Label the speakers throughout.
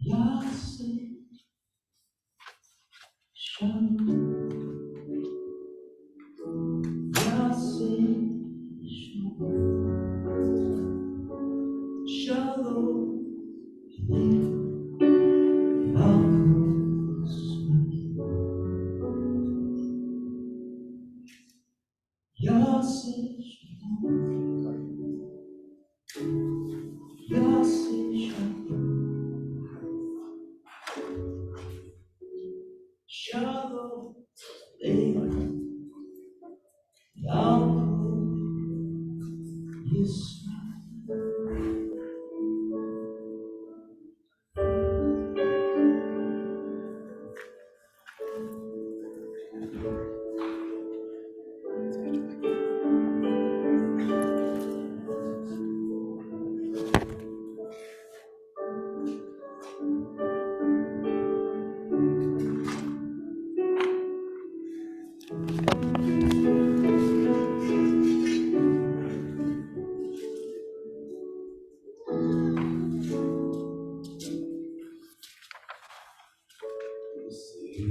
Speaker 1: Yahweh Shalom, Yahweh Shalom, Shalom, Malchus, Yahweh Shalom, Yahweh Shalom, Shalom, Malchus,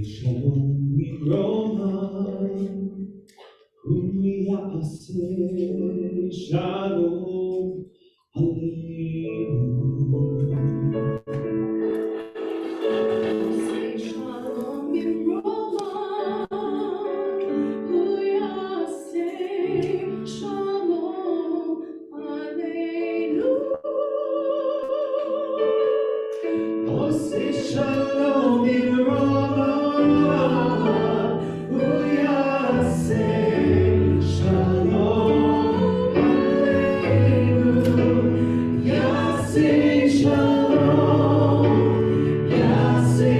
Speaker 1: Shalom in Roma, Kuriase, Shalom, Aleinu. Say Shalom in Roma, Kuriase, Shalom, Aleinu. Oh, say Shalom in Roma, Uyase, Shalom, Aleinu. Yase, Shalom, Yase,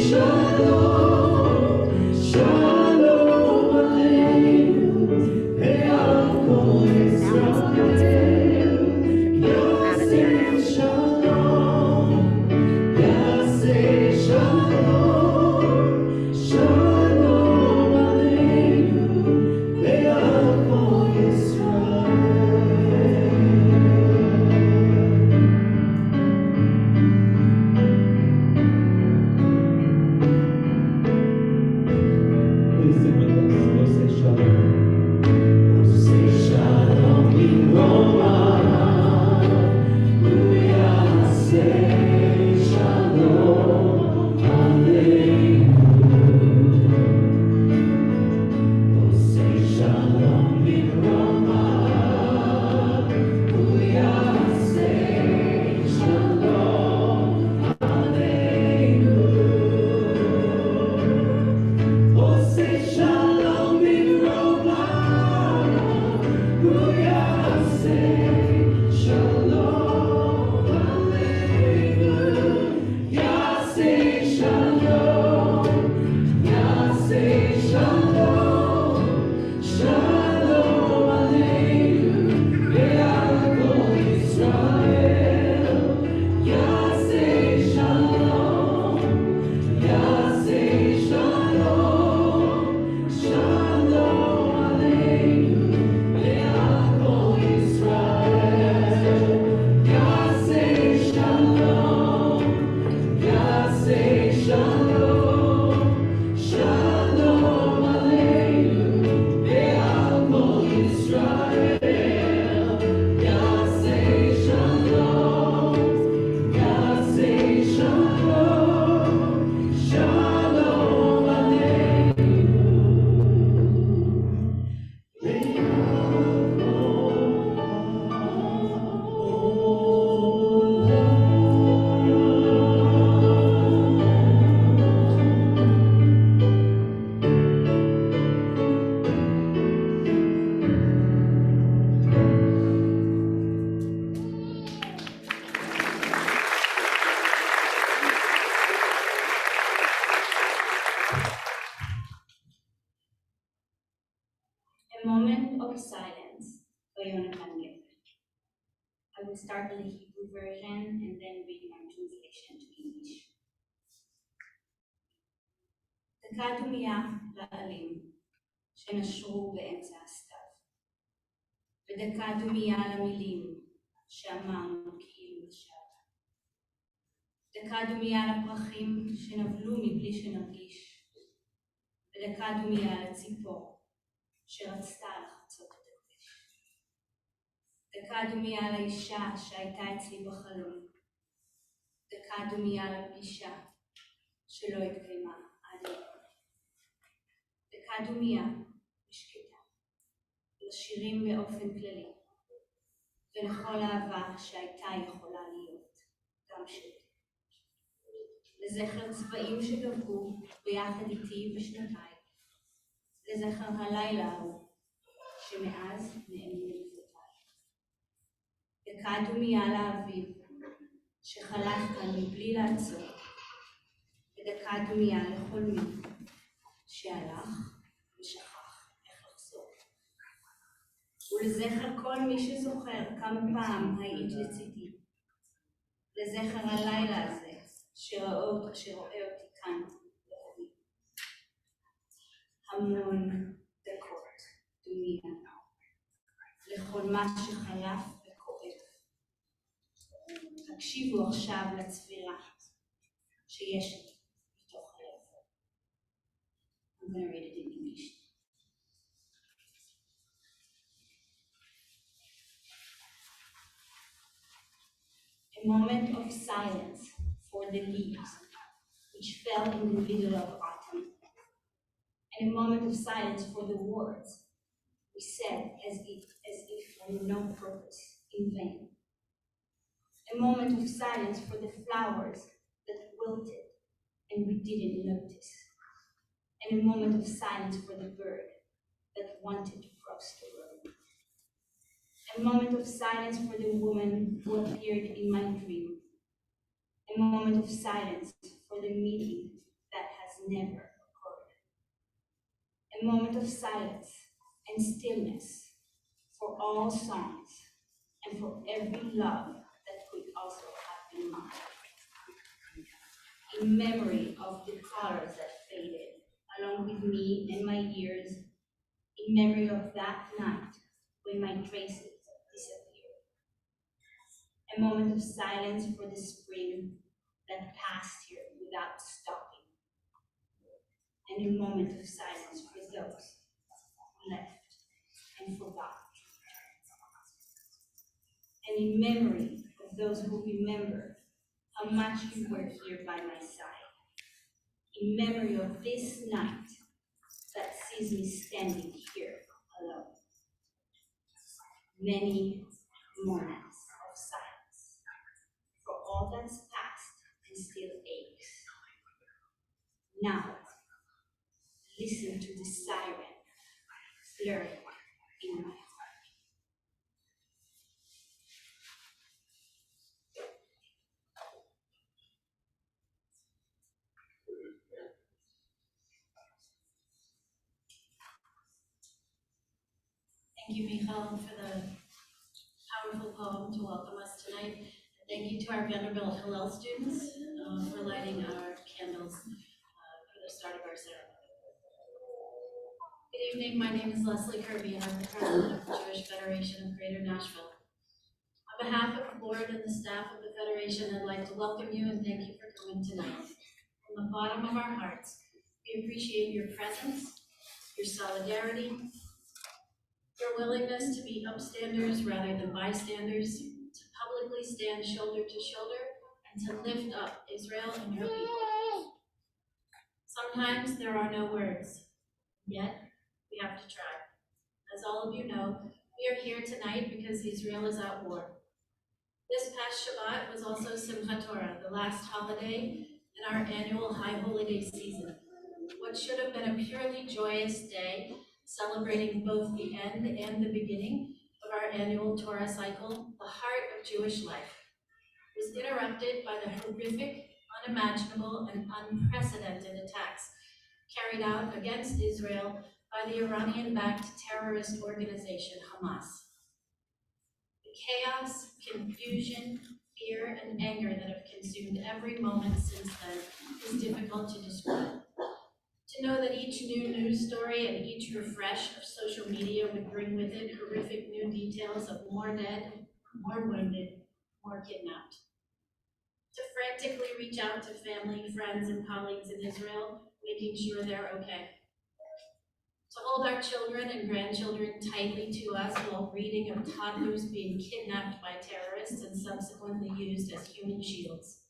Speaker 1: Shalom, Shalom, Aleinu. Be'alko Yisrael, Yase, Shalom. Yaseh Shalom, Shalom Aleinu, Be'alko Please sing with us. Go say Shalom. Go say Shalom in Roma. Yaseh Shalom Aleinu. Say Shalom in Roma, Uyase, Shalom Aleinu. Oh, say Shalom in Roma, Uyase, Shalom Aleinu. Yase Shalom, Yase Shalom. Shalom Aleinu, Be'alko Yisrael. Yaseh Shalom, Yaseh Shalom, Shalom Aleinu, Be'alko Yisrael. Yaseh Shalom, Yaseh Shalom, Shalom Aleinu. Be'alko Yisrael, Yaseh Shalom, Yaseh Shalom, Shalom A moment of silence for Yonatan Gifford. I will start with the Hebrew version and then read my translation to English. דקה דומייה לעלים שנשרו באמצע הסתיו, ודקה דומייה למילים שאמרנו כאילו עכשיו. דקה דומייה לפרחים שנבלו מבלי שנרגיש, ודקה דומייה לציפור שרצתה לחצות את הכביש. דקה דומייה לאישה שהייתה אצלי בחלום, דקה דומייה לפגישה שלא התקיימה עד היום. דקה דומייה ושקטה, לשירים באופן כללי, ולכל אהבה שהייתה יכולה להיות גם שלי. לזכר צבעים שגבו ביחד איתי בשנתיים, לזכר הלילה ההוא שמאז נעלמו לפתיי. דקה דומייה לאביב שחלף כאן מבלי לעצור, ודקה דומייה לכל מי שהלך ושכח איך לחזור. ולזכר כל מי שזוכר כמה פעם היית לצידי, לזכר הלילה הזה שרואה אותי כאן לאורי. המון דקות דומייה לכל מה שחלף וכואב. תקשיבו עכשיו לצבירה שיש לי בתוך הלב. I'm going to read it in English. A moment of silence for the leaves which fell in the middle of autumn, and a moment of silence for the words we said as if for no purpose, in vain. A moment of silence for the flowers that wilted and we didn't notice, and a moment of silence for the bird that wanted to cross the road. A moment of silence for the woman who appeared in my dream. A moment of silence for the meeting that has never occurred. A moment of silence and stillness for all songs and for every love that could also have been mine. In memory of the colors that faded along with me and my years, in memory of that night when my traces disappeared. A moment of silence for the spring that passed here without stopping. And a moment of silence for those who left and forgot. And in memory of those who remember how much you were here by my side. In memory of this night that sees me standing here alone. Many moments of silence for all that's past and still aches. Now, listen to the siren flirting in my heart.
Speaker 2: Thank you, Michal, for the powerful poem to welcome us tonight. Thank you to our Vanderbilt Hillel students for lighting our candles for the start of our ceremony. Good evening, my name is Leslie Kirby and I'm the president of the Jewish Federation of Greater Nashville. On behalf of the board and the staff of the Federation, I'd like to welcome you and thank you for coming tonight. From the bottom of our hearts, we appreciate your presence, your solidarity, your willingness to be upstanders rather than bystanders, to publicly stand shoulder to shoulder, and to lift up Israel and her people. Sometimes there are no words, yet we have to try. As all of you know, we are here tonight because Israel is at war. This past Shabbat was also Simchat Torah, the last holiday in our annual High Holiday season. What should have been a purely joyous day, celebrating both the end and the beginning of our annual Torah cycle, the heart of Jewish life, was interrupted by the horrific, unimaginable, and unprecedented attacks carried out against Israel by the Iranian-backed terrorist organization Hamas. The chaos, confusion, fear, and anger that have consumed every moment since then is difficult to describe. To know that each new news story and each refresh of social media would bring with it horrific new details of more dead, more wounded, more kidnapped. to frantically reach out to family, friends, and colleagues in Israel, making sure they're okay. To hold our children and grandchildren tightly to us while reading of toddlers being kidnapped by terrorists and subsequently used as human shields.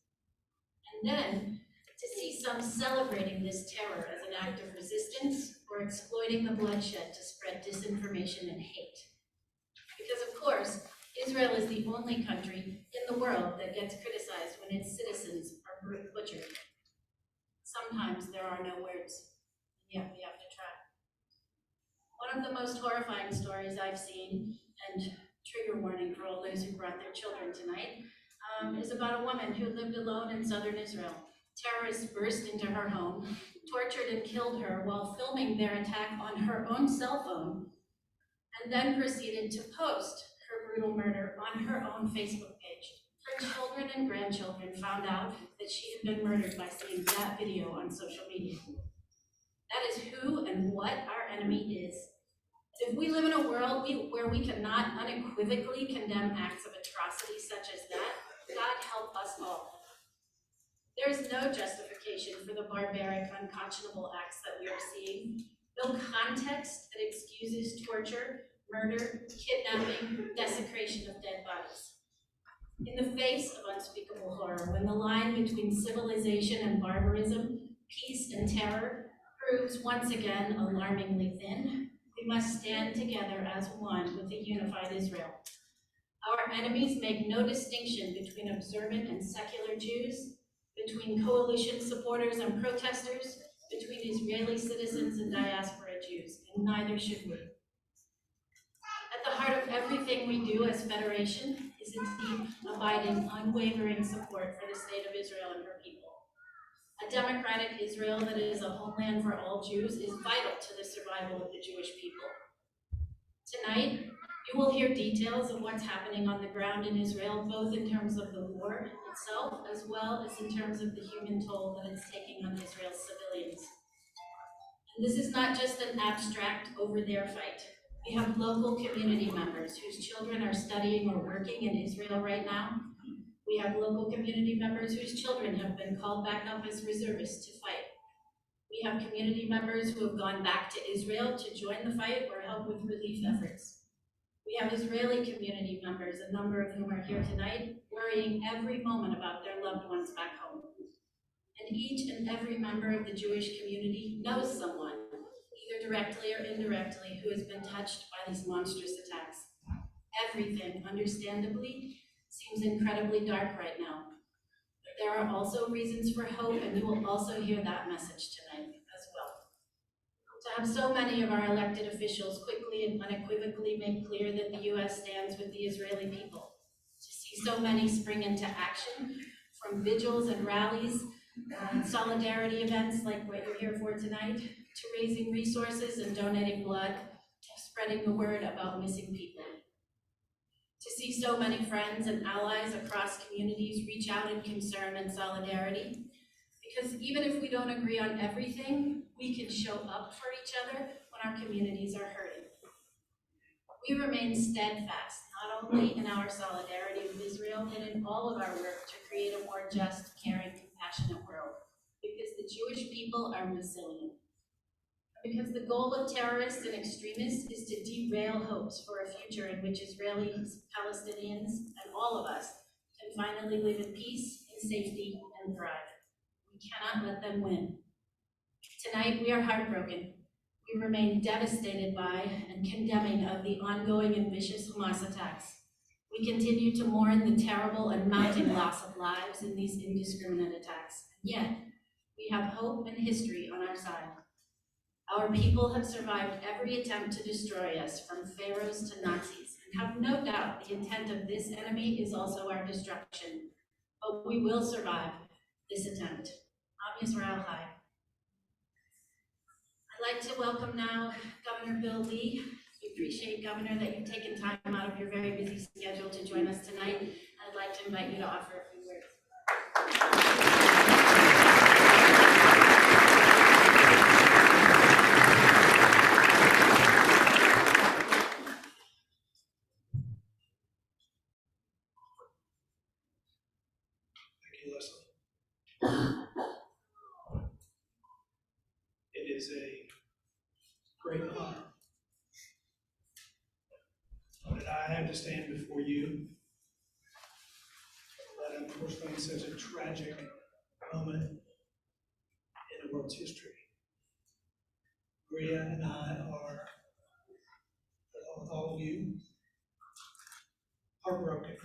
Speaker 2: And then, to see some celebrating this terror as an act of resistance or exploiting the bloodshed to spread disinformation and hate. Because of course, Israel is the only country in the world that gets criticized when its citizens are butchered. Sometimes there are no words, and yet we have to try. One of the most horrifying stories I've seen, and trigger warning for all those who brought their children tonight, is about a woman who lived alone in southern Israel. Terrorists burst into her home, tortured and killed her while filming their attack on her own cell phone, and then proceeded to post her brutal murder on her own Facebook page. Her children and grandchildren found out that she had been murdered by seeing that video on social media. That is who and what our enemy is. If we live in a world where we cannot unequivocally condemn acts of atrocity such as that, God help us all. There is no justification for the barbaric, unconscionable acts that we are seeing, no context that excuses torture, murder, kidnapping, desecration of dead bodies. In the face of unspeakable horror, when the line between civilization and barbarism, peace and terror, proves once again alarmingly thin, we must stand together as one with a unified Israel. Our enemies make no distinction between observant and secular Jews, between coalition supporters and protesters, between Israeli citizens and diaspora Jews, and neither should we. At the heart of everything we do as Federation is a deep, abiding, unwavering support for the state of Israel and her people. A democratic Israel that is a homeland for all Jews is vital to the survival of the Jewish people. Tonight, you will hear details of what's happening on the ground in Israel, both in terms of the war itself, as well as in terms of the human toll that it's taking on Israel's civilians. And this is not just an abstract over-there fight. We have local community members whose children are studying or working in Israel right now. We have local community members whose children have been called back up as reservists to fight. We have community members who have gone back to Israel to join the fight or help with relief efforts. We have Israeli community members, a number of whom are here tonight, worrying every moment about their loved ones back home. And each and every member of the Jewish community knows someone, either directly or indirectly, who has been touched by these monstrous attacks. Everything, understandably, seems incredibly dark right now. But there are also reasons for hope, and you will also hear that message tonight as well. To have so many of our elected officials quickly and unequivocally make clear that the U.S. stands with the Israeli people. To see so many spring into action, from vigils and rallies, solidarity events like what you're here for tonight, to raising resources and donating blood, to spreading the word about missing people. To see so many friends and allies across communities reach out in concern and solidarity. Because even if we don't agree on everything, we can show up for each other when our communities are hurting. We remain steadfast, not only in our solidarity with Israel, but in all of our work to create a more just, caring, compassionate world. Because the Jewish people are resilient. Because the goal of terrorists and extremists is to derail hopes for a future in which Israelis, Palestinians, and all of us can finally live in peace, in safety, and thrive. We cannot let them win. Tonight, we are heartbroken. We remain devastated by and condemning of the ongoing and vicious Hamas attacks. We continue to mourn the terrible and mounting loss of lives in these indiscriminate attacks. And yet, we have hope and history on our side. Our people have survived every attempt to destroy us, from pharaohs to Nazis, and have no doubt the intent of this enemy is also our destruction. But we will survive this attempt. Am Yisrael Chai. I'd like to welcome now Governor Bill Lee. We appreciate, Governor, that you've taken time out of your very busy schedule to join us tonight. I'd like to invite you to offer a few words.
Speaker 3: Thank you, is a great honor. But I have to stand before you at unfortunately such a tragic moment in the world's history. Maria and I are, along with all of you, heartbroken.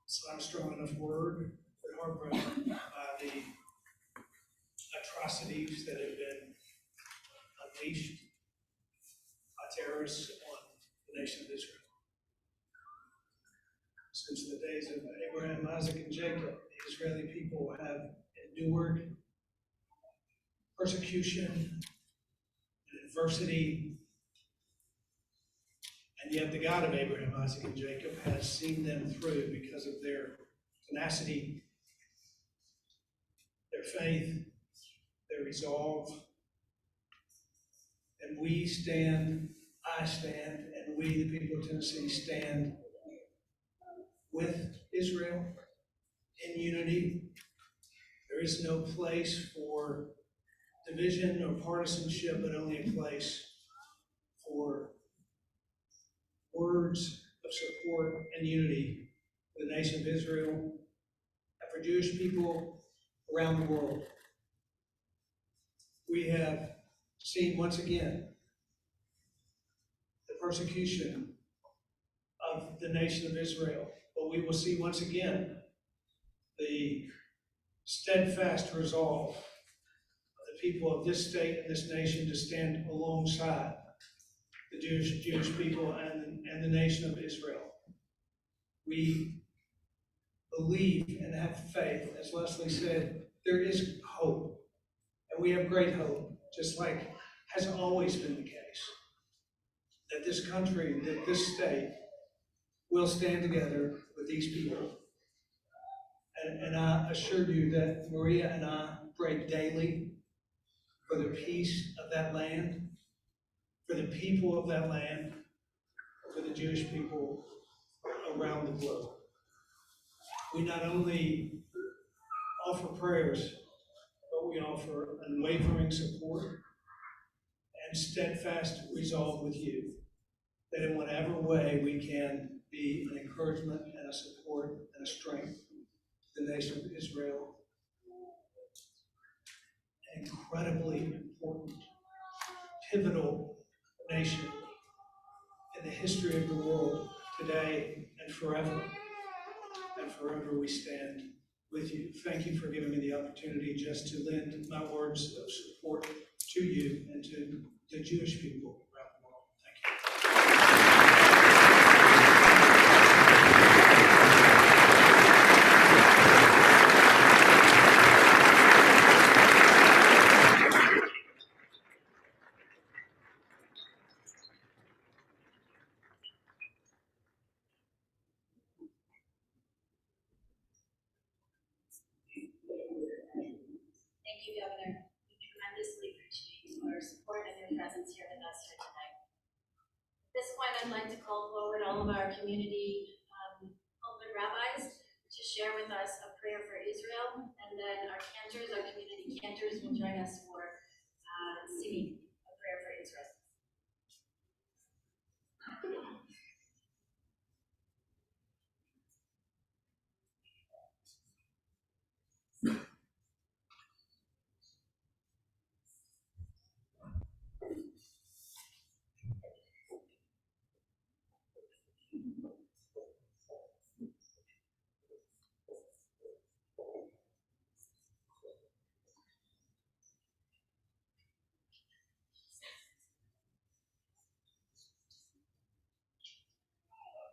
Speaker 3: It's not a strong enough word, but heartbroken by the atrocities that have been unleashed by terrorists on the nation of Israel. Since the days of Abraham, Isaac, and Jacob, the Israeli people have endured persecution and adversity, and yet the God of Abraham, Isaac, and Jacob has seen them through because of their tenacity, their faith, their resolve. And we stand, I stand, and we, the people of Tennessee, stand with Israel in unity. There is no place for division or partisanship, but only a place for words of support and unity for the nation of Israel and for Jewish people around the world. We have seen once again the persecution of the nation of Israel, but we will see once again the steadfast resolve of the people of this state and this nation to stand alongside the Jewish people and the nation of Israel. We believe and have faith. As Leslie said, there is hope. And we have great hope, just like has always been the case, that this country, that this state will stand together with these people. And I assure you that Maria and I pray daily for the peace of that land, for the people of that land, for the Jewish people around the globe. We not only offer prayers, but we offer unwavering support and steadfast resolve with you, that in whatever way we can be an encouragement and a support and a strength to the nation of Israel, an incredibly important, pivotal nation in the history of the world today and forever. And forever we stand with you. Thank you for giving me the opportunity just to lend my words of support to you and to the Jewish people around the world. Thank you.
Speaker 2: Thank you, Governor. We tremendously appreciate your support and your presence here with us here tonight. At this point, I'd like to call forward all of our community pulpit rabbis to share with us a prayer for Israel, and then our cantors, our community cantors, will join us for singing a prayer for Israel.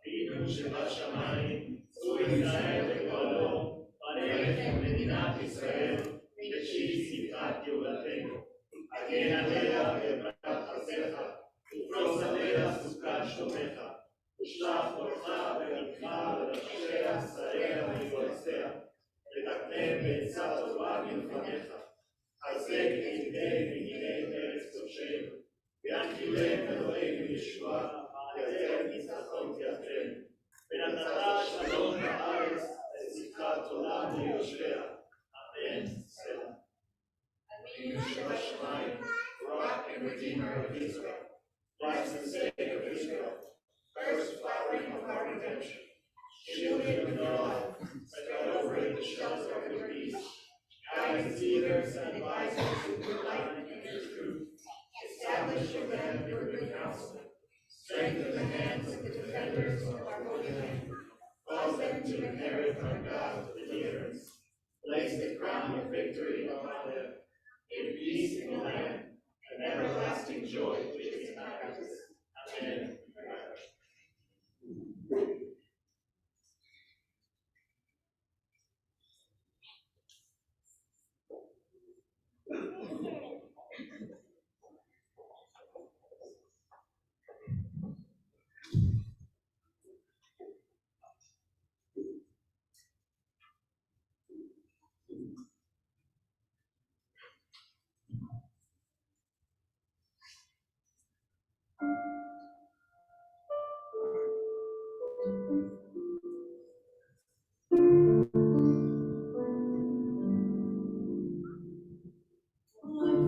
Speaker 4: אבינו שבשמיים, צור ישראל וגואלו, ברך את מדינת ישראל, ראשית צדקת גאולתנו. הגן עליה בברכת חסדך, ופרוס עליה סוכת שלומך, ושלח אורך ורחמך לראשיה, שריה ויועציה, ותקנם בעצה טובה מלפניך. חזק את ידי מגיני ארץ קודשנו, והנחילם אלוהינו ישועה, יתר ניצחון תיאטרנו, ונתת שלום בארץ, ושמחת עולם ליושביה. אמן. סלאם.
Speaker 2: אבינו שבשמיים
Speaker 4: and Redeemer of Israel. Bless the sake of Israel, first flowering of our redemption. Shield it with your love, spread over it the shelter of your peace. Guide its leaders and advisors with your light and your truth. Establish for them your good counsel. Strengthen the hands of the defenders of our holy land. Cause them to inherit from God deliverance. Place the crown of victory upon them. Give peace in the land, and everlasting joy which is inhabitants. Amen.
Speaker 2: Lord,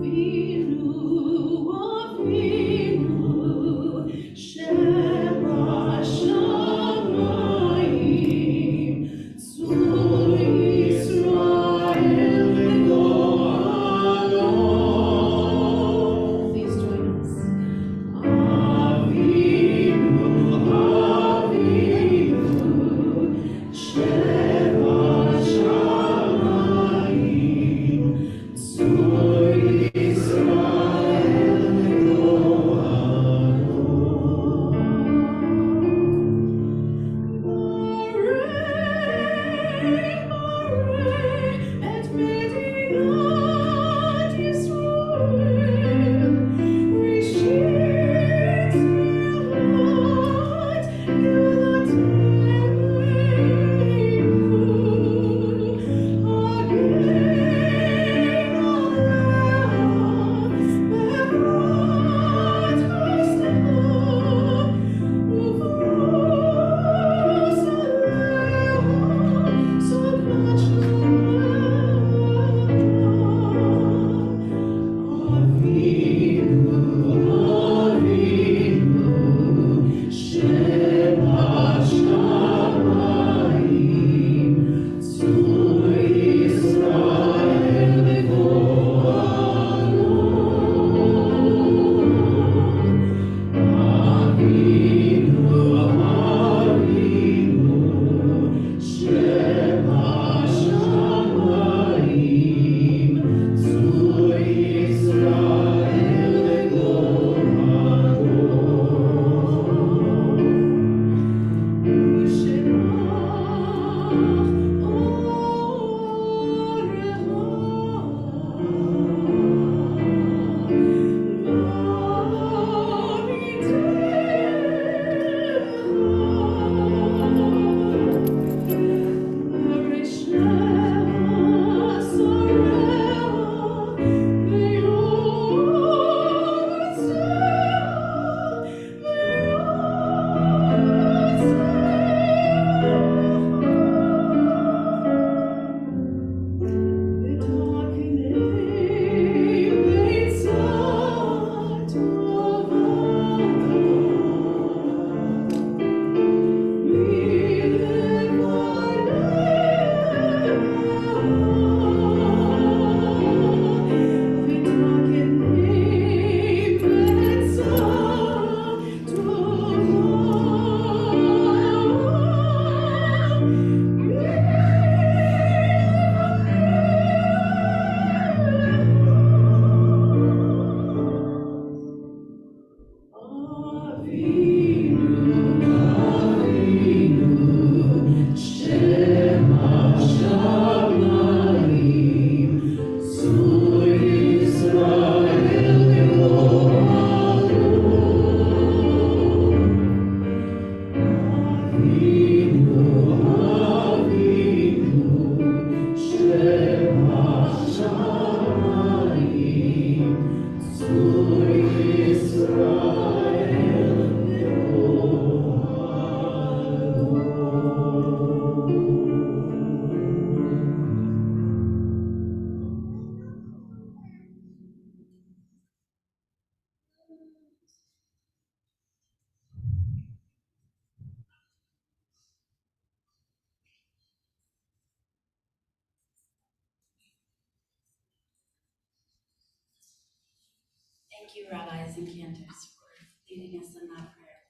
Speaker 2: Thank you, rabbis and cantors, for leading us in that prayer.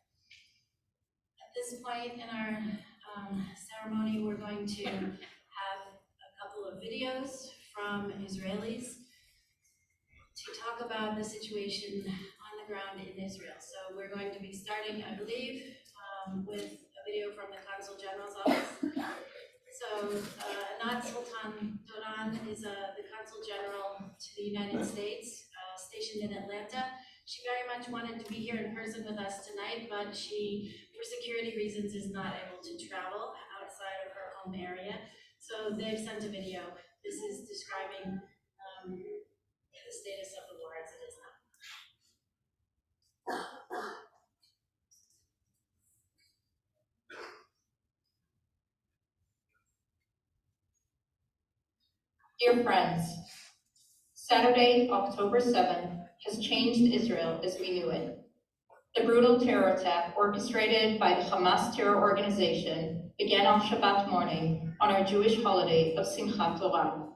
Speaker 2: At this point in our ceremony, we're going to have a couple of videos from Israelis to talk about the situation on the ground in Israel. So we're going to be starting, I believe, with a video from the Consul General's office. So Anat Sultan Doran is the Consul General to the United States, stationed in Atlanta. She very much wanted to be here in person with us tonight, but she, for security reasons, is not able to travel outside of her home area. So they've sent a video. This is describing the status of the war as it is now.
Speaker 5: Dear friends, Saturday, October 7th, has changed Israel as we knew it. The brutal terror attack orchestrated by the Hamas terror organization began on Shabbat morning on our Jewish holiday of Simchat Torah.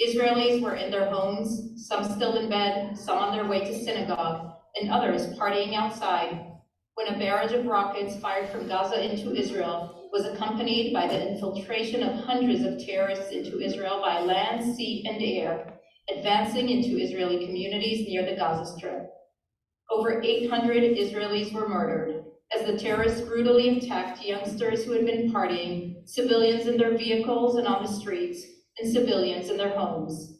Speaker 5: Israelis were in their homes, some still in bed, some on their way to synagogue, and others partying outside, when a barrage of rockets fired from Gaza into Israel was accompanied by the infiltration of hundreds of terrorists into Israel by land, sea, and air, advancing into Israeli communities near the Gaza Strip. Over 800 Israelis were murdered as the terrorists brutally attacked youngsters who had been partying, civilians in their vehicles and on the streets, and civilians in their homes.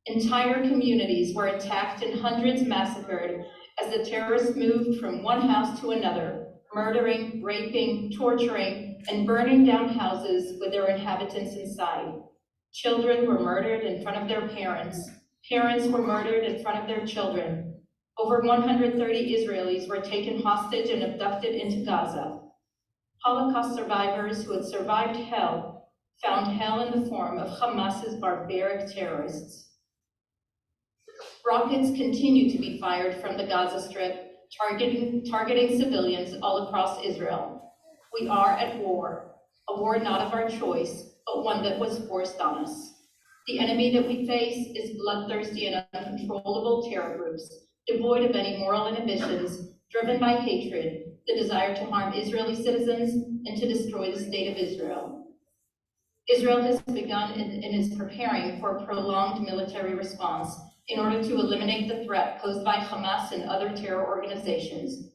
Speaker 5: Entire communities were attacked and hundreds massacred as the terrorists moved from one house to another, murdering, raping, torturing, and burning down houses with their inhabitants inside. Children were murdered in front of their parents. Parents were murdered in front of their children. Over 130 Israelis were taken hostage and abducted into Gaza. Holocaust survivors who had survived hell found hell in the form of Hamas's barbaric terrorists. Rockets continue to be fired from the Gaza Strip, targeting civilians all across Israel. We are at war, a war not of our choice, but one that was forced on us. The enemy that we face is bloodthirsty and uncontrollable terror groups, devoid of any moral inhibitions, driven by hatred, the desire to harm Israeli citizens, and to destroy the state of Israel. Israel has begun and is preparing for a prolonged military response in order to eliminate the threat posed by Hamas and other terror organizations.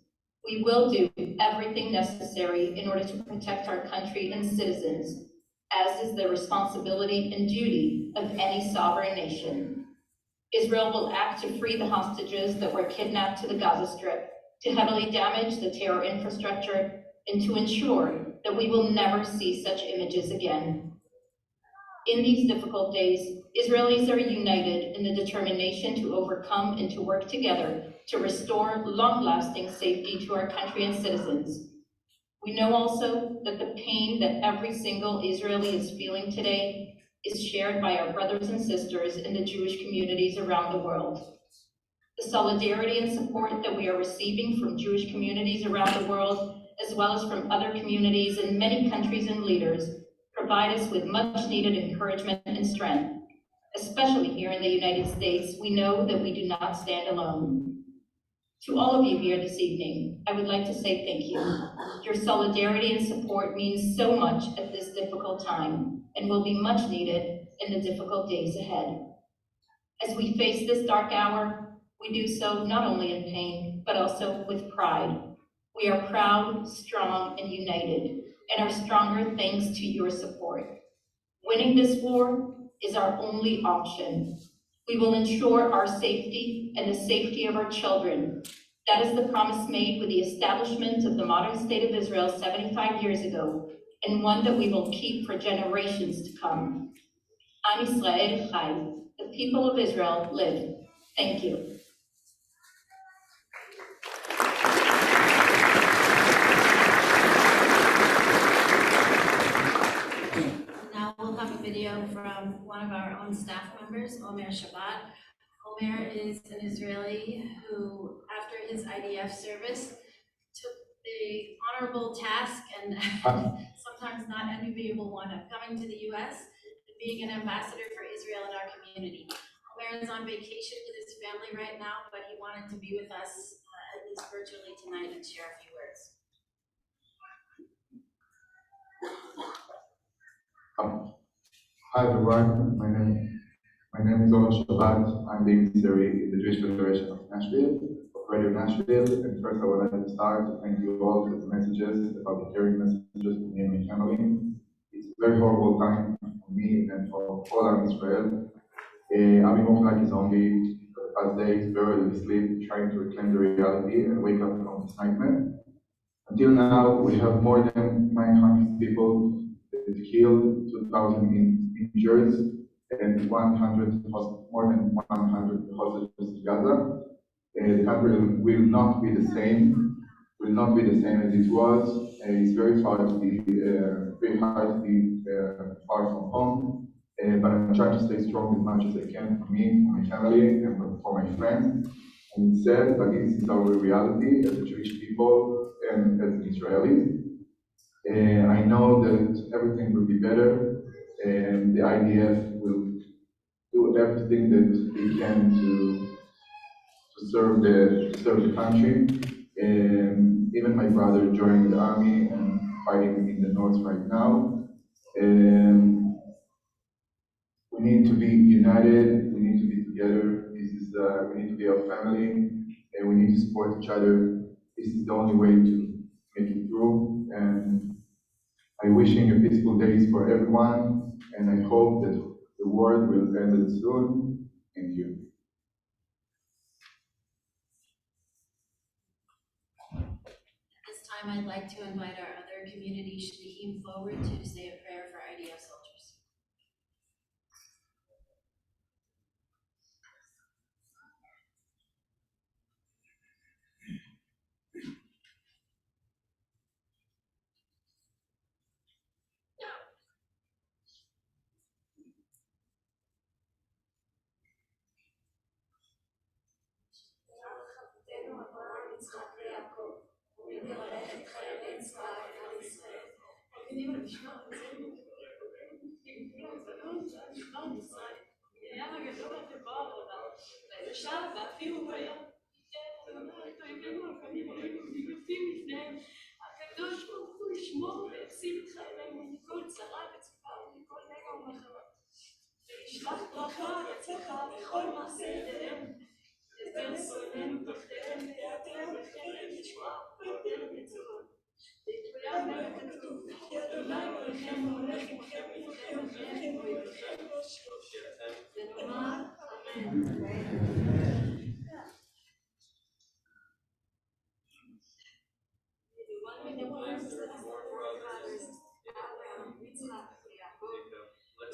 Speaker 5: We will do everything necessary in order to protect our country and citizens, as is the responsibility and duty of any sovereign nation. Israel will act to free the hostages that were kidnapped to the Gaza Strip, to heavily damage the terror infrastructure, and to ensure that we will never see such images again. In these difficult days, Israelis are united in the determination to overcome and to work together to restore long-lasting safety to our country and citizens. We know also that the pain that every single Israeli is feeling today is shared by our brothers and sisters in the Jewish communities around the world. The solidarity and support that we are receiving from Jewish communities around the world, as well as from other communities in many countries and leaders, provide us with much needed encouragement and strength. Especially here in the United States, we know that we do not stand alone. To all of you here this evening, I would like to say thank you. Your solidarity and support means so much at this difficult time and will be much needed in the difficult days ahead. As we face this dark hour, we do so not only in pain, but also with pride. We are proud, strong, and united, and are stronger thanks to your support. Winning this war is our only option. We will ensure our safety and the safety of our children. That is the promise made with the establishment of the modern state of Israel 75 years ago, and one that we will keep for generations to come. Am Yisrael Chai, the people of Israel live. Thank you.
Speaker 2: Now we'll have a video from one of our own staff members, Omer Shabbat. Omer is an Israeli who, after his IDF service, took the honorable task and sometimes not enviable one of coming to the US and being an ambassador for Israel in our community. Omer is on vacation with his family right now, but he wanted to be with us, at least virtually tonight, and share a few words.
Speaker 6: Hi everyone, my name is Omer Shabbat. I'm the emissary in the Jewish Federation of Nashville, of Radio Nashville. And first I would like to start to thank you all for the messages, the public hearing messages for me and my family. It's a very horrible time for me and for all of Israel. I've been walking like a zombie for the past days, barely asleep, trying to reclaim the reality and wake up from this nightmare. Until now, we have more than 900 people killed, 2,000 injured, and more than 100 hostages in Gaza. The country will not be the same. Will not be the same as it was. It's very hard to be far from home. But I'm trying to stay strong as much as I can for me, for my family, and for my friends. And it's sad, but this is our reality as a Jewish people and as Israelis. I know that everything will be better, and the IDF will do everything that it can to serve the country. And even my brother joined the army and fighting in the north right now. And we need to be united. We need to be together. We need to be our family, and we need to support each other. This is the only way to make it through. And I'm wishing a peaceful days for everyone, and I hope that the war will end soon. Thank you.
Speaker 2: At this time, I'd like to invite our other community shlichim forward to say a prayer for IDF soldiers. הקדוש ברוך הוא ישמור ויציל את חיילינו מכל צרה וצרה ומכל נגע ומחלה. וישלח ברכה והצלחה בכל מעשה ידיהם. יסדר שונאינו תחתיהם ויעטרם בחרב ישועה ויעטרם ניצחון. ויתקוים בהם הכתוב, כי אדוני אלוהיכם ההולך עמכם לפניכם אחריכם ואויביכם והושיעכם. ונאמר אמן.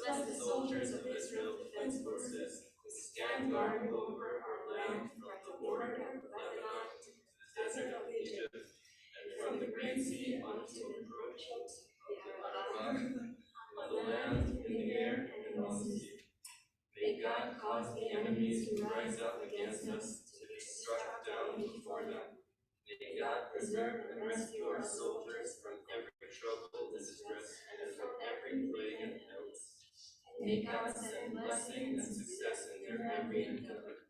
Speaker 2: Bless the soldiers of Israel's defense forces who stand guard over our land from the border of Lebanon to the desert of Egypt, and from the Great Sea unto the approaches of the Arabah, on the land, in the air, and in the sea. May God cause the enemies to rise up against us to be struck down before them. May God preserve and rescue our soldiers from every trouble, distress, and from every plague and illness. May God send blessing and success in their every endeavor.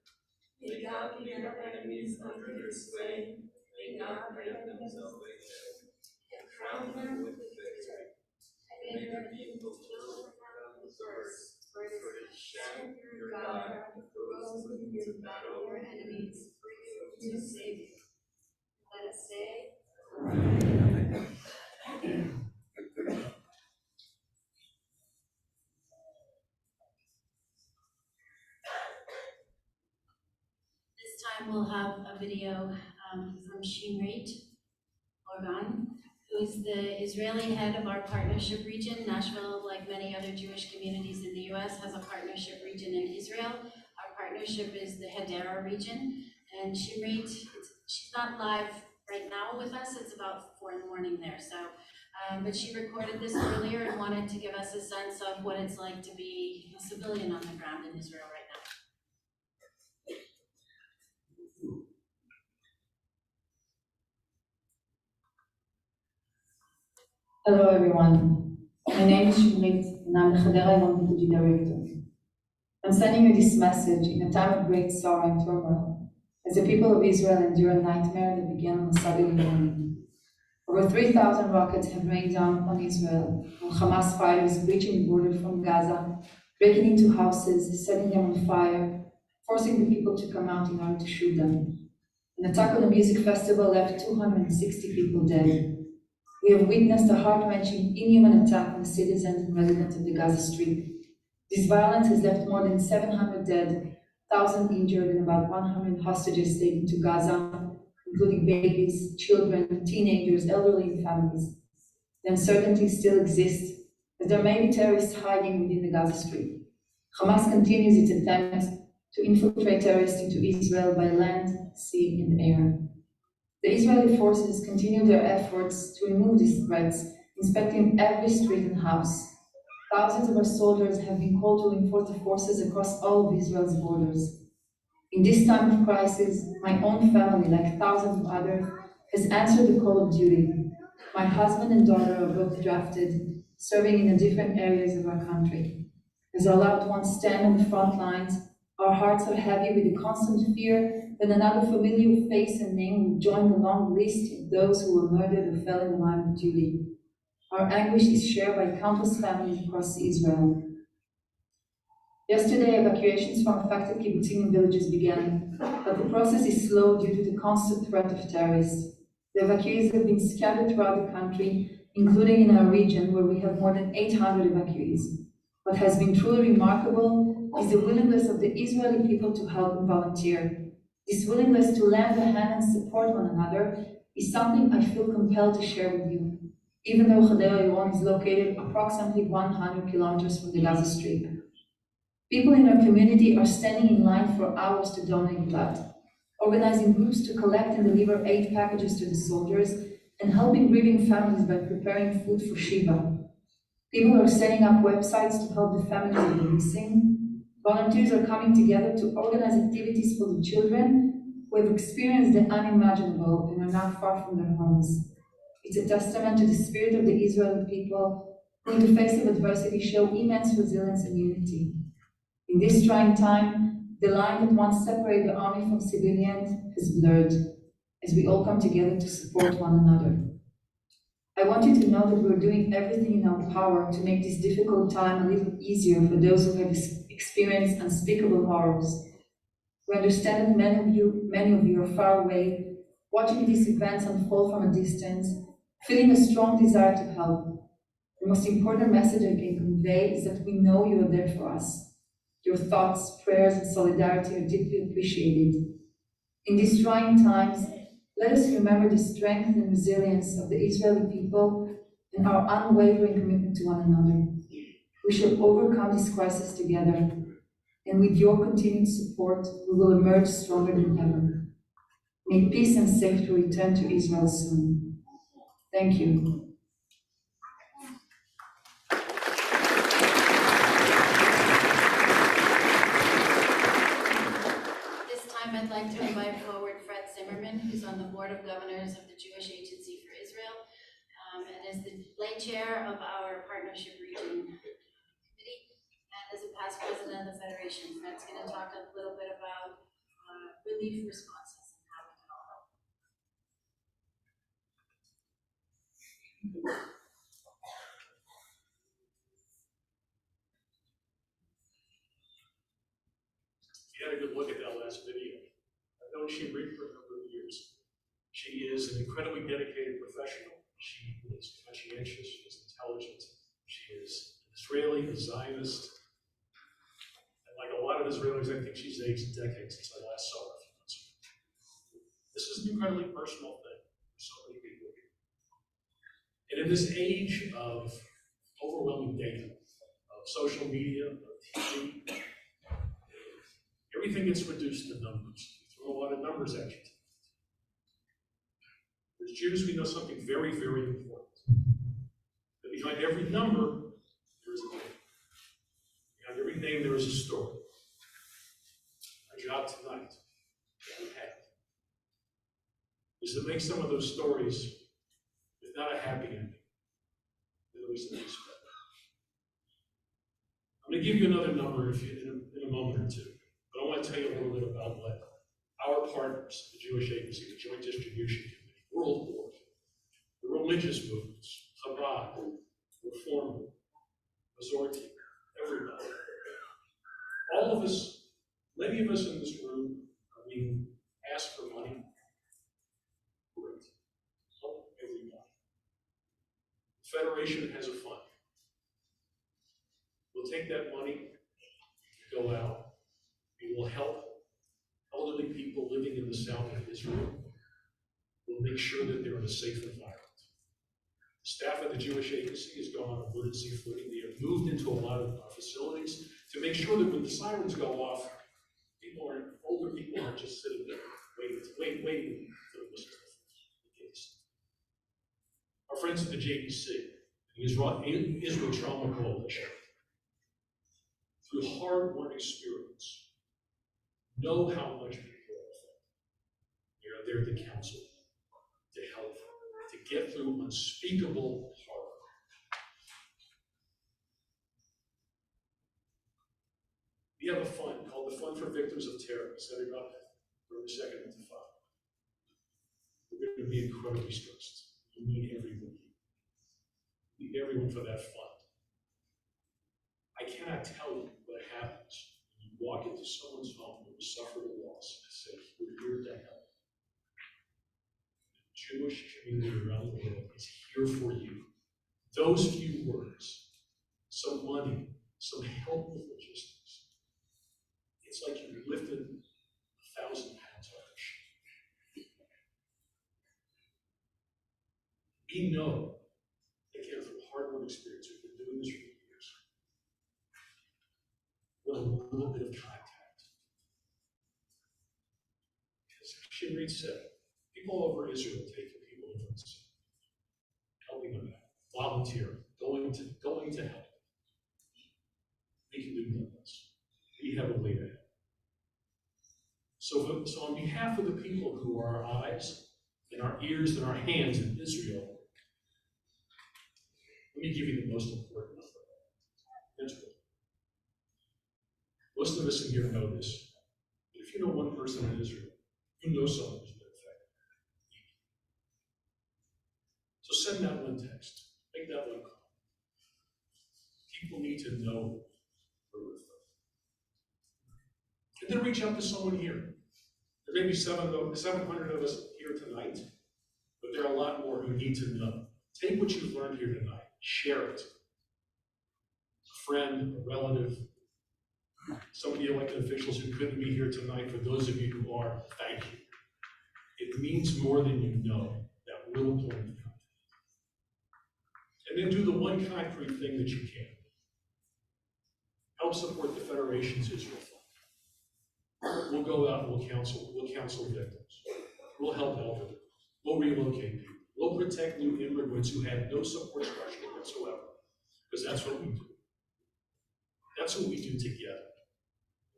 Speaker 2: May God lead our enemies under their sway. May God grant them salvation and crown them with victory. May their people fill around the verse, for it is Hashem, your God, who goes with you to battle your enemies for you to save you. Let us say, Amen. This time we'll have a video from Shimrit Organ, who is the Israeli head of our partnership region. Nashville, like many other Jewish communities in the U.S., has a partnership region in Israel. Our partnership is the Hadera region, and Shimrit, she's not live right now with us. It's about 4 a.m. there. So, but she recorded this earlier and wanted to give us a sense of what it's like to be a civilian on the ground in Israel right now.
Speaker 7: Hello everyone, my name is Shimrit and I'm the Hadera Young Refugee Director. I'm sending you this message in a time of great sorrow and turmoil, as the people of Israel endure a nightmare that began on a Saturday morning. Over 3,000 rockets have rained down on Israel, while Hamas fighters breaching the border from Gaza, breaking into houses, setting them on fire, forcing the people to come out in order to shoot them. An attack on a music festival left 260 people dead. We have witnessed a heart-wrenching, inhuman attack on the citizens and residents of the Gaza Strip. This violence has left more than 700 dead, 1,000 injured, and about 100 hostages taken to Gaza, including babies, children, teenagers, elderly, and families. The uncertainty still exists, as there may be terrorists hiding within the Gaza Strip. Hamas continues its attempt to infiltrate terrorists into Israel by land, sea, and air. The Israeli forces continue their efforts to remove these threats, inspecting every street and house. Thousands of our soldiers have been called to reinforce the forces across all of Israel's borders. In this time of crisis, my own family, like thousands of others, has answered the call of duty. My husband and daughter are both drafted, serving in the different areas of our country. As our loved ones stand on the front lines, our hearts are heavy with the constant fear that another familiar face and name will join the long list of those who were murdered or fell in the line of duty. Our anguish is shared by countless families across Israel. Yesterday, evacuations from affected kibbutzim and villages began, but the process is slow due to the constant threat of terrorists. The evacuees have been scattered throughout the country, including in our region where we have more than 800 evacuees. What has been truly remarkable is the willingness of the Israeli people to help and volunteer. This willingness to lend a hand and support one another is something I feel compelled to share with you, even though Hadera Iron is located approximately 100 kilometers from the Gaza Strip. People in our community are standing in line for hours to donate blood, organizing groups to collect and deliver aid packages to the soldiers, and helping grieving families by preparing food for Shiva. People are setting up websites to help the families of the missing. Volunteers are coming together to organize activities for the children who have experienced the unimaginable and are now far from their homes. It's a testament to the spirit of the Israeli people who, in the face of adversity, show immense resilience and unity. In this trying time, the line that once separated the army from civilians has blurred, as we all come together to support one another. I want you to know that we're doing everything in our power to make this difficult time a little easier for those who have experienced unspeakable horrors. We understand that many of you are far away, watching these events unfold from a distance, feeling a strong desire to help. The most important message I can convey is that we know you are there for us. Your thoughts, prayers, and solidarity are deeply appreciated. In these trying times, let us remember the strength and resilience of the Israeli people and our unwavering commitment to one another. We shall overcome this crisis together, and with your continued support, we will emerge stronger than ever. May peace and safety return to Israel soon. Thank you.
Speaker 2: I'd like to invite forward Fred Zimmerman, who's on the Board of Governors of the Jewish Agency for Israel, and is the lay chair of our Partnership Region Committee, and is a past president of the Federation. Fred's going to talk a little bit about relief responses and how we can all help.
Speaker 8: You had a good look at that last video. I've known Shimrit for a number of years. She is an incredibly dedicated professional. She is conscientious, she is intelligent, she is an Israeli, a Zionist. And like a lot of Israelis, I think she's aged decades since I last saw her a few months ago. This is an incredibly personal thing for so many people here. And in this age of overwhelming data, of social media, of TV, everything gets reduced to numbers. We throw a lot of numbers at you. As Jews, we know something very, very important. That behind every number, there is a name. Behind every name, there is a story. Our job tonight, that we have, is to make some of those stories, if not a happy ending, at least a nice one. I'm going to give you another number in a moment. Jewish Agency, the Joint Distribution Committee, World War, the religious movements, Chabad, Reform, Masorti, everybody. All of us, many of us in this room are being asked for money. Great. Help everybody. The Federation has a fund. We'll take that money, go out. We will help elderly people living in the south of Israel. We'll make sure that they're in a safe environment. The staff of the Jewish Agency has gone on emergency footing. They have moved into a lot of our facilities to make sure that when the sirens go off, older people aren't just sitting there waiting for the whistle. Our friends at the JBC, the Israel Trauma Coalition, through hard-won experience, know how much people are affected. They are there to counsel, to help, to get through unspeakable horror. We have a fund called the Fund for Victims of Terror, set it up for the Second Intifada. We're going to be incredibly stressed. We need everybody. We need everyone for that fund. I cannot tell you what happens when you walk into someone's home who has suffered a loss and say, we're here to help. The Jewish community around the world is here for you. Those few words, some money, some help with logistics. It's like you lifted 1,000 pounds off a sheep. We know, again, from hard-won experience, we've been doing this for years, with a little bit of contact. As Shinrit said, people over Israel taking people over and helping them out, volunteering, going to help. We can do more this. We have a way ahead. So on behalf of the people who are our eyes and our ears and our hands in Israel, let me give you the most important number. Israel. Most of us in here know this. But if you know one person in Israel, you know someone who's been affected. So send that one text. Make that one call. People need to know we're with them. And then reach out to someone here. There may be 700 of us here tonight, but there are a lot more who need to know. Take what you've learned here tonight, share it. A friend, a relative, some of the elected officials who couldn't be here tonight, for those of you who are, thank you. It means more than you know, that little point of contact. And then do the one concrete thing that you can. Help support the Federation's Israel Fund. We'll go out and we'll counsel victims. We'll help elderly. We'll relocate people. We'll protect new immigrants who have no support structure whatsoever, because that's what we do. That's what we do together.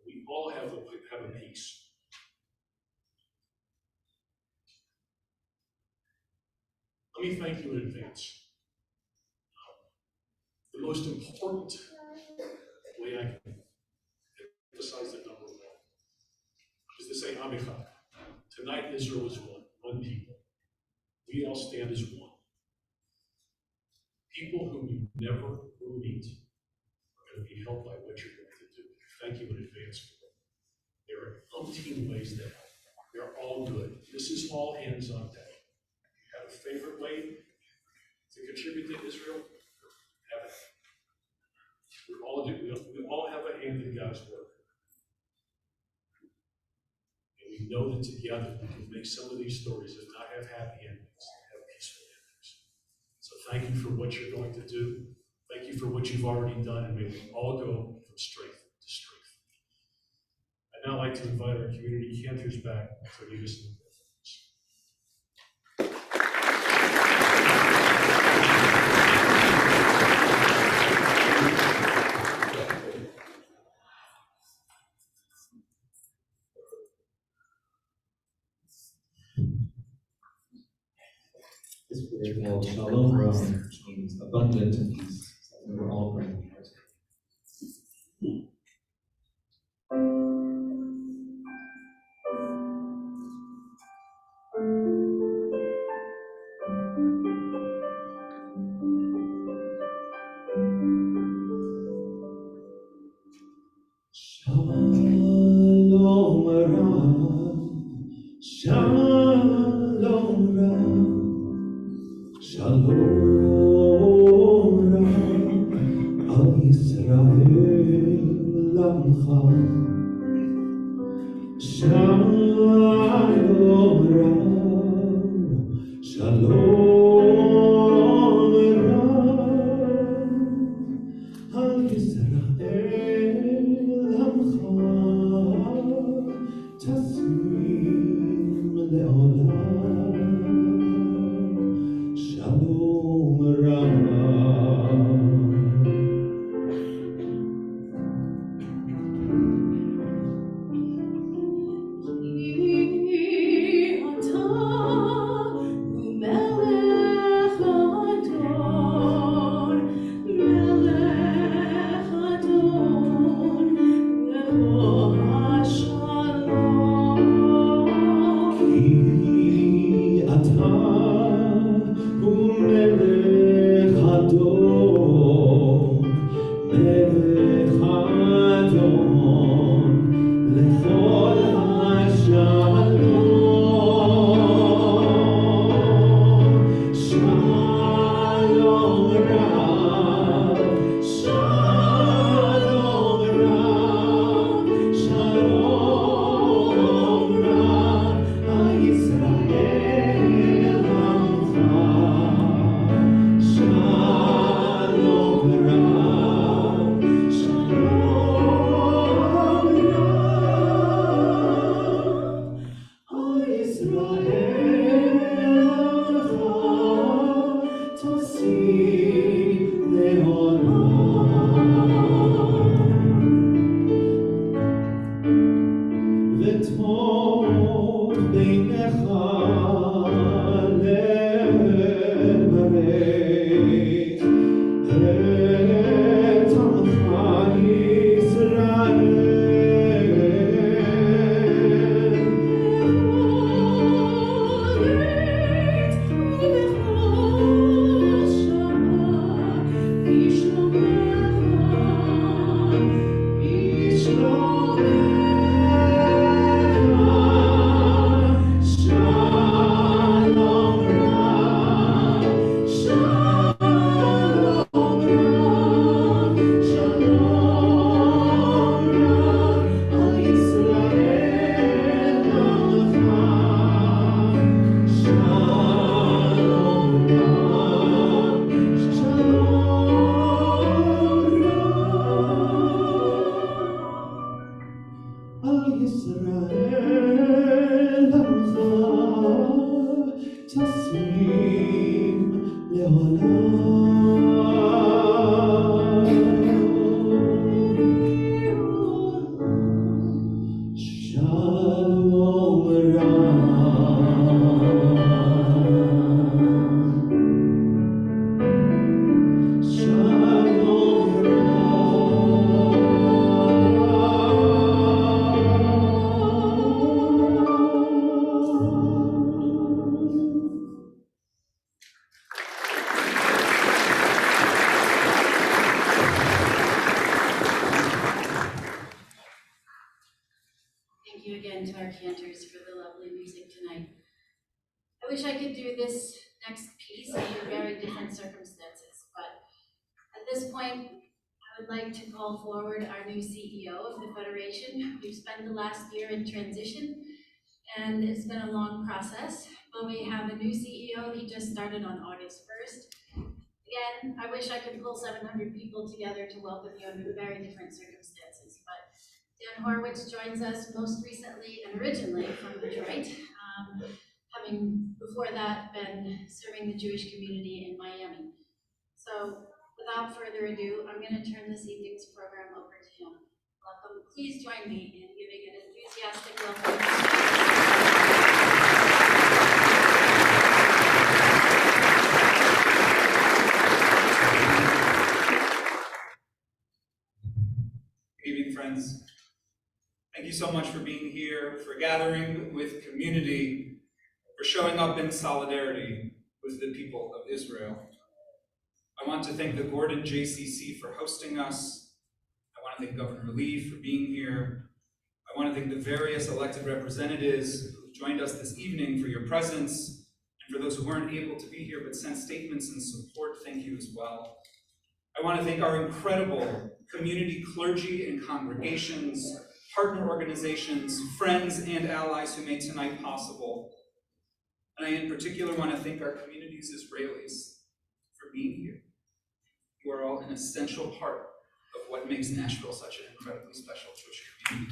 Speaker 8: We all have a piece. Let me thank you in advance. The most important way I can emphasize the number one is to say, Amichai. Tonight, Israel is one people. We all stand as one. People whom you never will meet are going to be helped by what you're going to do. Thank you in advance for it. There are umpteen ways to help. They're all good. This is all hands on deck. If you have a favorite way to contribute to Israel, have it. We all do. We all have a hand in God's work. And we know that together we can make some of these stories, if not have happy endings, have peaceful endings. So thank you for what you're going to do. Thank you for what you've already done, and may we all go from strength to strength. I'd now like to invite our community cantors back to lead us in the
Speaker 9: This prayer called Shalom Ram, which means abundant peace. So we're all praying here. Shalom Rav, Shalom Rav, Shalom Rav, Al Yisrael Lamcha. Shalom Rav, Shalom Rav, Al Yisrael Lamcha, Taslim Le'olam, Shalom Rav. כי אתה הוא מלך הדור, מלך הדור, לכל השלום. שלום רב, שלום רב, שלום רב, הישראל עמך. שלום רב, שלום רב, הישראל עמך, תשים לעולם. וטוב בעיניך לברך את עמך ישראל. ישראל עמך, תשים לעולם. שלום רב, שלום
Speaker 2: Thank you again to our cantors for the lovely music tonight. I wish I could do this next piece under very different circumstances, but at this point, I would like to call forward our new CEO of the Federation. We've spent the last year in transition, and it's been a long process, but we have a new CEO. He just started on August 1st. Again, I wish I could pull 700 people together to welcome you under very different circumstances, but Dan Horowitz joins us most recently and originally from Detroit, having before that been serving the Jewish community in Miami. So without further ado, I'm going to turn this evening's program over to him. Welcome. Please join me in giving an enthusiastic welcome.
Speaker 10: Good evening, friends. Thank you so much for being here, for gathering with community, for showing up in solidarity with the people of Israel. I want to thank the Gordon JCC for hosting us. I want to thank Governor Lee for being here. I want to thank the various elected representatives who joined us this evening for your presence, and for those who weren't able to be here but sent statements and support, thank you as well. I want to thank our incredible community clergy and congregations, partner organizations, friends, and allies who made tonight possible. And I in particular want to thank our community's Israelis for being here. You are all an essential part of what makes Nashville such an incredibly special Jewish community.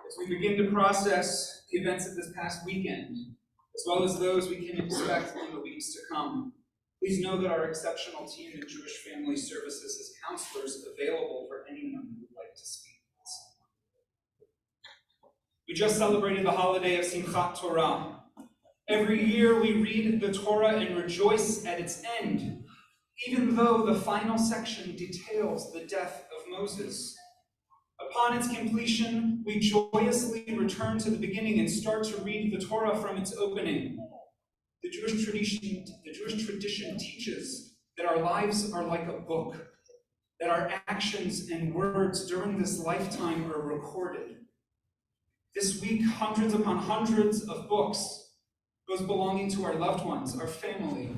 Speaker 10: As we begin to process the events of this past weekend, as well as those we can expect in the weeks to come, please know that our exceptional team in Jewish Family Services has counselors available for anyone who would like to speak. We just celebrated the holiday of Simchat Torah. Every year we read the Torah and rejoice at its end, even though the final section details the death of Moses. Upon its completion, we joyously return to the beginning and start to read the Torah from its opening. The Jewish tradition teaches that our lives are like a book, that our actions and words during this lifetime are recorded. This week, hundreds upon hundreds of books, those belonging to our loved ones, our family,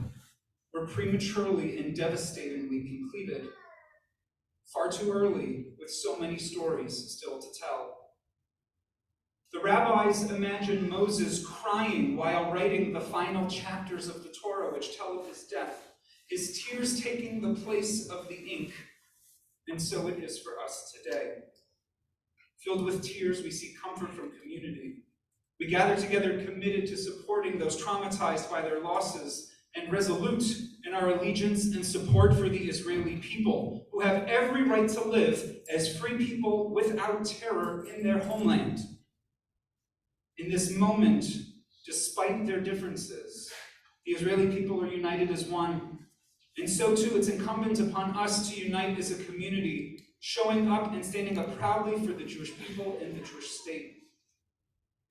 Speaker 10: were prematurely and devastatingly completed. Far too early, with so many stories still to tell. The rabbis imagined Moses crying while writing the final chapters of the Torah, which tell of his death, his tears taking the place of the ink, and so it is for us today. Filled with tears, we seek comfort from community. We gather together committed to supporting those traumatized by their losses and resolute in our allegiance and support for the Israeli people, who have every right to live as free people without terror in their homeland. In this moment, despite their differences, the Israeli people are united as one. And so too, it's incumbent upon us to unite as a community, showing up and standing up proudly for the Jewish people and the Jewish state.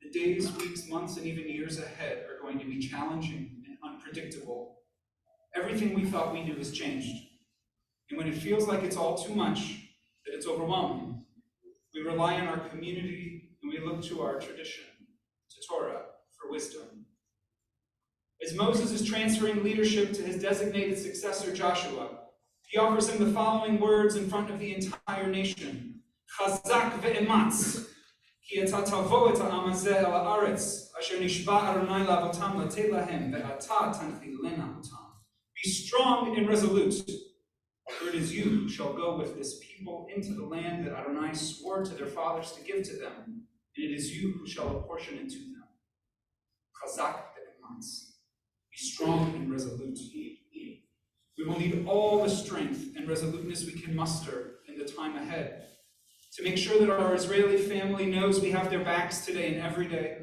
Speaker 10: The days, weeks, months, and even years ahead are going to be challenging and unpredictable. Everything we thought we knew has changed. And when it feels like it's all too much, that it's overwhelming, we rely on our community and we look to our tradition, to Torah, for wisdom. As Moses is transferring leadership to his designated successor, Joshua, he offers him the following words in front of the entire nation. Chazak ve'ematz, ki eta tavo et ha'am hazeh el haaretz, asher nishba Adonai la'avotam lateh lahem, ve'ata tanchilena otam. Be strong and resolute, for it is you who shall go with this people into the land that Adonai swore to their fathers to give to them, and it is you who shall apportion it to them. Chazak ve'ematz. Be strong and resolute. We will need all the strength and resoluteness we can muster in the time ahead to make sure that our Israeli family knows we have their backs today and every day,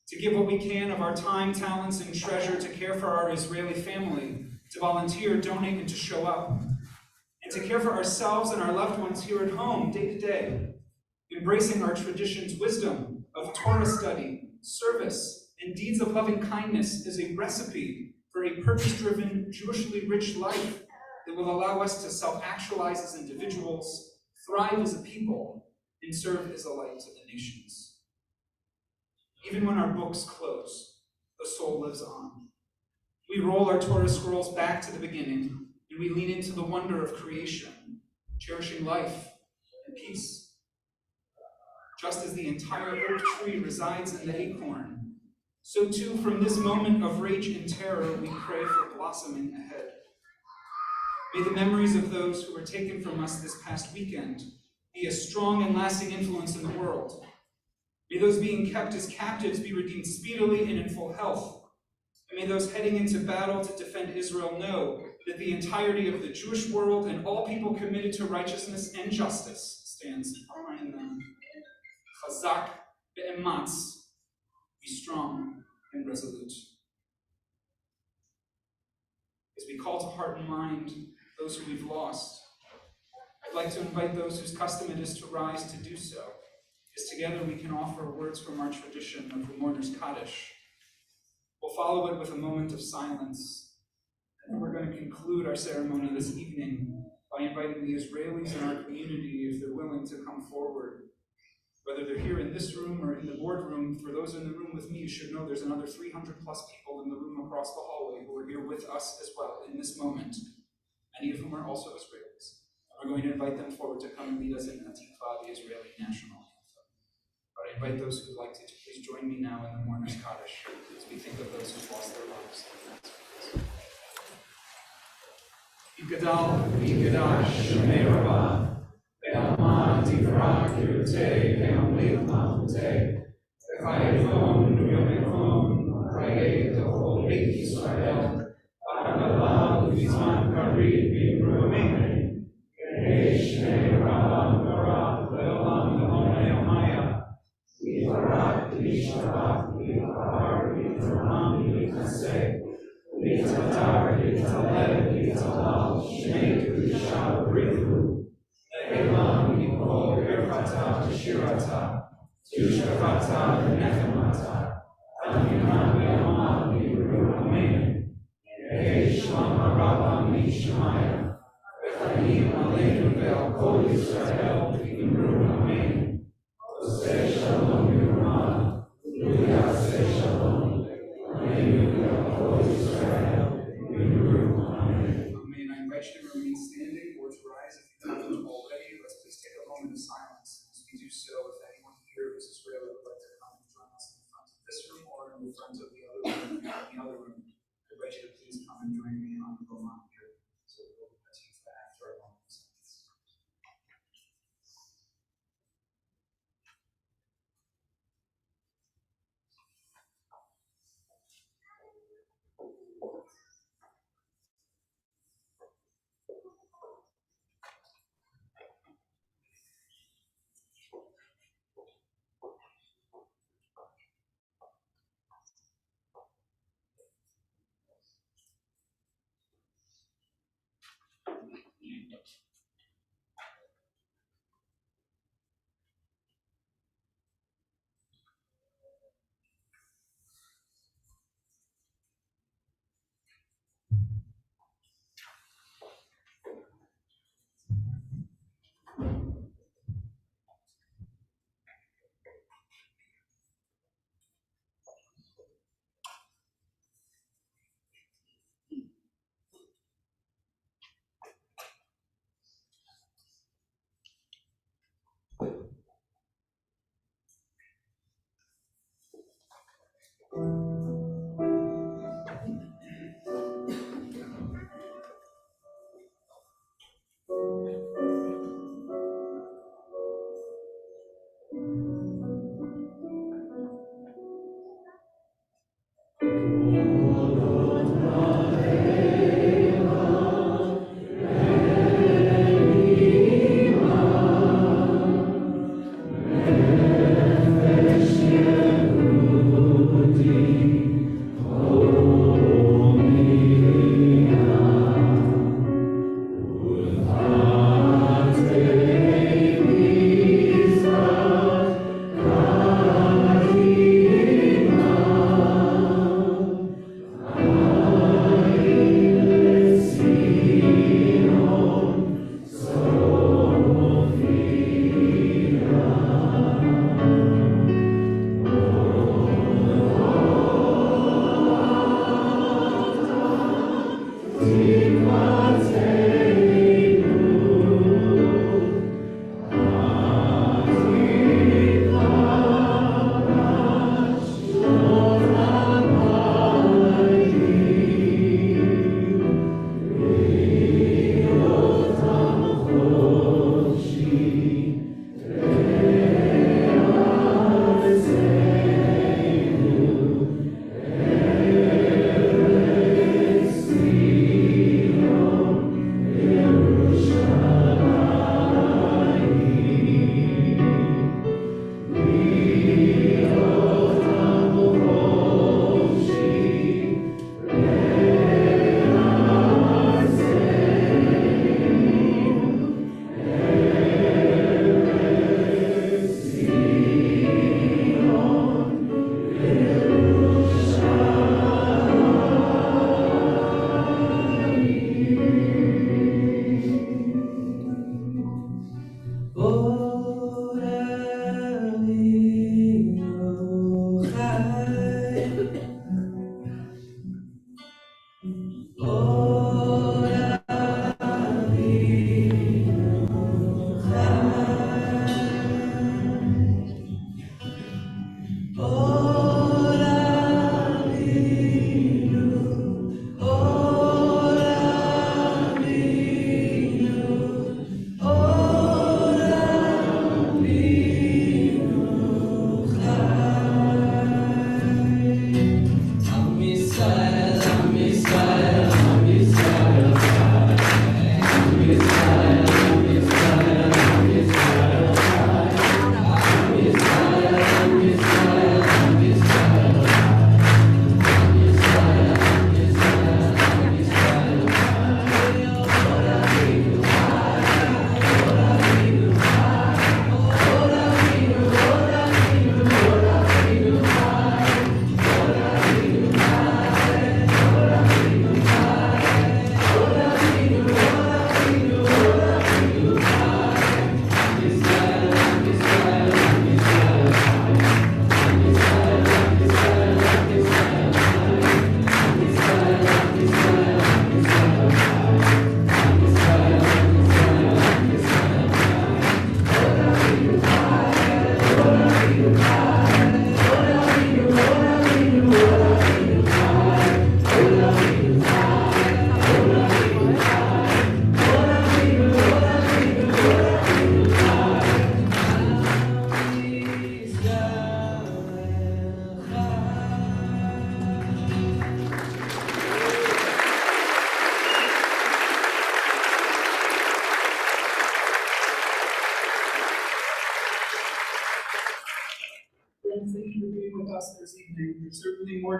Speaker 10: to give what we can of our time, talents, and treasure to care for our Israeli family, to volunteer, donate, and to show up, and to care for ourselves and our loved ones here at home, day to day, embracing our tradition's wisdom of Torah study, service, and deeds of loving kindness as a recipe for a purpose-driven, Jewishly rich life that will allow us to self-actualize as individuals, thrive as a people, and serve as a light to the nations. Even when our books close, the soul lives on. We roll our Torah scrolls back to the beginning, and we lean into the wonder of creation, cherishing life and peace. Just as the entire oak tree resides in the acorn, so too, from this moment of rage and terror, we pray for blossoming ahead. May the memories of those who were taken from us this past weekend be a strong and lasting influence in the world. May those being kept as captives be redeemed speedily and in full health. And may those heading into battle to defend Israel know that the entirety of the Jewish world and all people committed to righteousness and justice stands behind them. Chazak ve'ematz. Be strong and resolute. As we call to heart and mind those who we've lost, I'd like to invite those whose custom it is to rise to do so, as together we can offer words from our tradition of the Mourner's Kaddish. follow it with a moment of silence. And we're going to conclude our ceremony this evening by inviting the Israelis in our community, if they're willing, to come forward. Whether they're here in this room or in the boardroom, for those in the room with me, you should know there's another 300 plus people in the room across the hallway who are here with us as well in this moment, many of whom are also Israelis. We're going to invite them forward to come and lead us in Hatikva, the Israeli national anthem. But I invite those who'd like to please join me now in the Mourner's Kaddish as we think of those who've lost their lives. Yigadal, Yigadash, Shemei Rabbah, Ve'alma Tifra Kirutei, Ve'amlit Malchutei, V'chayevon, Yomekon, Chayei Tochol Beit Yisrael, V'agalav V'zman Karid V'imru Amen. Yehi Shemei Rabbah Barah, Ve'olam Le'onei Omaya, V'yivarach, V'yishabach, V'yivar, V'yitarham, V'yitaseh, V'yitzadar, V'yitaleh, V'yitalal, Shnei Kedusha B'richu, Le'elam Yikol Birchata V'shirata, Tushkavata V'nechemata, V'amimah V'yamah V'yiru Amen. Yehi Shlama Rabba Mishmaya, V'chayim Aleinu Ve'al Kol Yisrael V'yimru Amen. Oseh Shalom Yirmah, V'yaseh Shalom, Aleinu Ve'al Kol Yisrael V'yimru Amen. Amen. I invite you to remain standing or to rise if you haven't already. Let's please take a moment of silence. As we do so, if anyone here who's Israeli would like to come and join us in front of this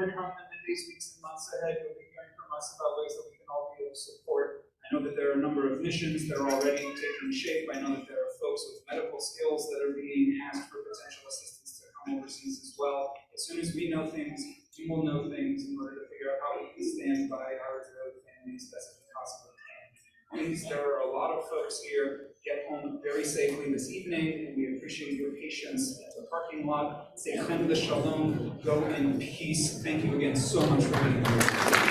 Speaker 10: to come in the days, weeks, and months ahead. You'll be hearing from us about ways that we can all be of support. I know that there are a number of missions that are already taking shape. I know that there are folks with medical skills that are being asked for potential assistance to come overseas as well. As soon as we know things, we will know things in order to figure out how we can stand by our Israeli families as best as we possibly can. Please, there are a lot of folks here. Get home very safely this evening, and we appreciate your patience at the parking lot. Say Chem Shalom. Go in peace. Thank you again so much for being here.